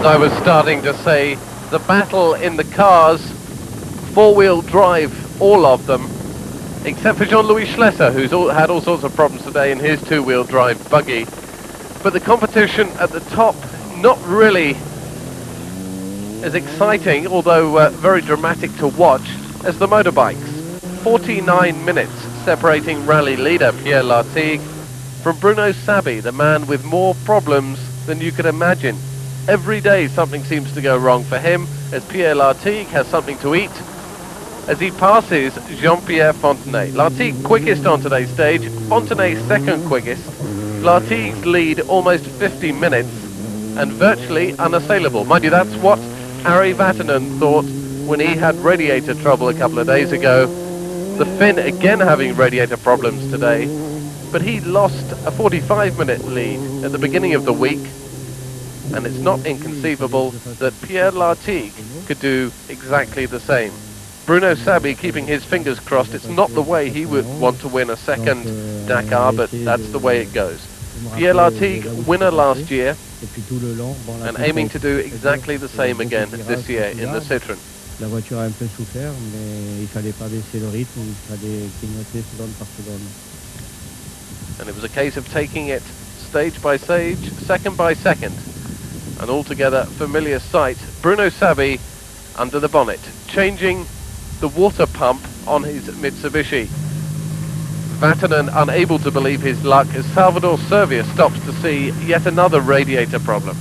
I was starting to say, the battle in the cars, four-wheel drive, all of them, except for Jean-Louis Schlesser, who's had all sorts of problems today in his two-wheel drive buggy. But the competition at the top, not really as exciting, although very dramatic to watch, as the motorbikes. 49 minutes separating rally leader Pierre Lartigue from Bruno Sabi, the man with more problems than you could imagine. Every day something seems to go wrong for him, as Pierre Lartigue has something to eat, as he passes Jean-Pierre Fontenay. Lartigue quickest on today's stage, Fontenay second quickest. Lartigue's lead almost 50 minutes, and virtually unassailable. Mind you, that's what Ari Vatanen thought when he had radiator trouble a couple of days ago. The Finn again having radiator problems today, but he lost a 45-minute lead at the beginning of the week. And it's not inconceivable that Pierre Lartigue could do exactly the same. Bruno Sabi keeping his fingers crossed. It's not the way he would want to win a second Dakar, but that's the way it goes. Pierre Lartigue, winner last year, and aiming to do exactly the same again this year in the Citroën. La voiture a un peu souffert, mais il fallait pas baisser le rythme, il fallait clignoter seconde par seconde. And it was a case of taking it stage by stage, second by second. An altogether familiar sight. Bruno Sabi under the bonnet, changing the water pump on his Mitsubishi. Vatanen unable to believe his luck as Salvador Servia stops to see yet another radiator problem.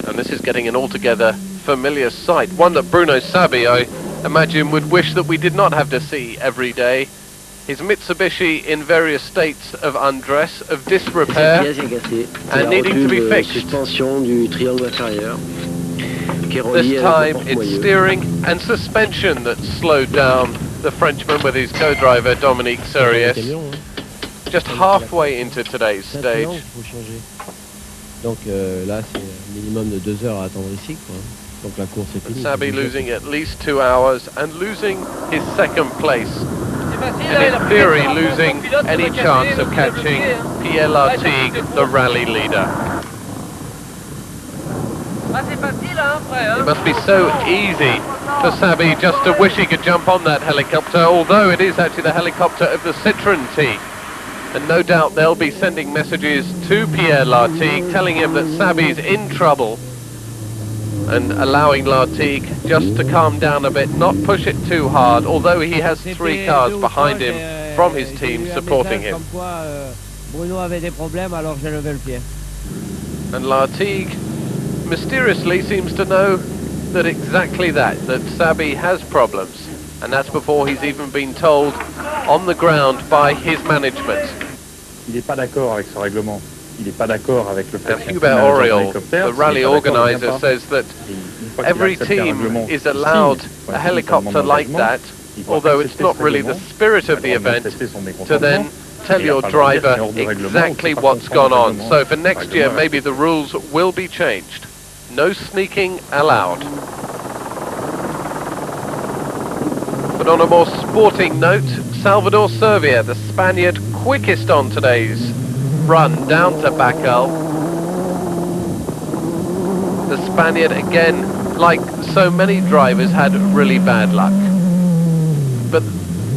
And this is getting an altogether familiar sight, one that Bruno Sabi, I imagine, would wish that we did not have to see every day. His Mitsubishi in various states of undress, of disrepair, and needing to be fixed. This time it's steering and suspension that slowed down the Frenchman with his co-driver Dominique Suriès, just halfway into today's stage. Donc là c'est un minimum de 2 heures à attendre ici quoi. Donc la course est finie. Sabi losing at least 2 hours and losing his second place. And in theory losing any chance of catching Pierre Lartigue, the rally leader. It must be so easy for Sabi just to wish he could jump on that helicopter, although it is actually the helicopter of the Citroën team. And no doubt they'll be sending messages to Pierre Lartigue telling him that Sabi's in trouble and allowing Lartigue just to calm down a bit, not push it too hard, although he has 3 cars behind him from his team supporting him. And Lartigue mysteriously seems to know that exactly that Sabi has problems, and that's before he's even been told on the ground by his management. Il n'est pas d'accord avec ce règlement. Il n'est pas d'accord avec le fait que Hubert Oriol, the rally organizer, says that every team is allowed a helicopter like that, although it's not really the spirit of the event, to then tell your driver exactly what's gone on. So for next year, maybe the rules will be changed. No sneaking allowed. But on a more sporting note, Salvador Servia, the Spaniard quickest on today's run down to Dakar. The Spaniard, again, like so many drivers, had really bad luck. But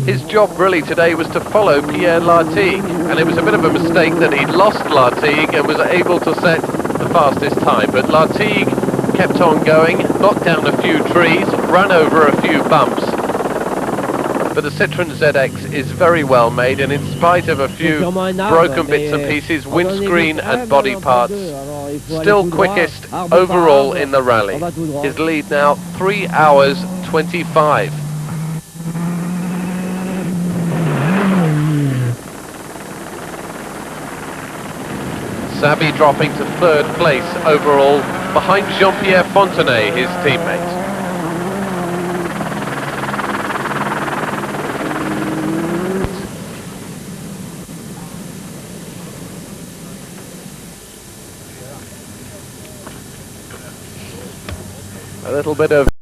His job really today was to follow Pierre Lartigue, and it was a bit of a mistake that he lost Lartigue and was able to set the fastest time. But Lartigue kept on going, knocked down a few trees, ran over a few bumps. But the Citroën ZX is very well made, and in spite of a few broken bits and pieces, windscreen and body parts, still quickest overall in the rally. His lead now 3 hours 25. Sabi dropping to third place overall, behind Jean-Pierre Fontenay, his teammate. A little bit of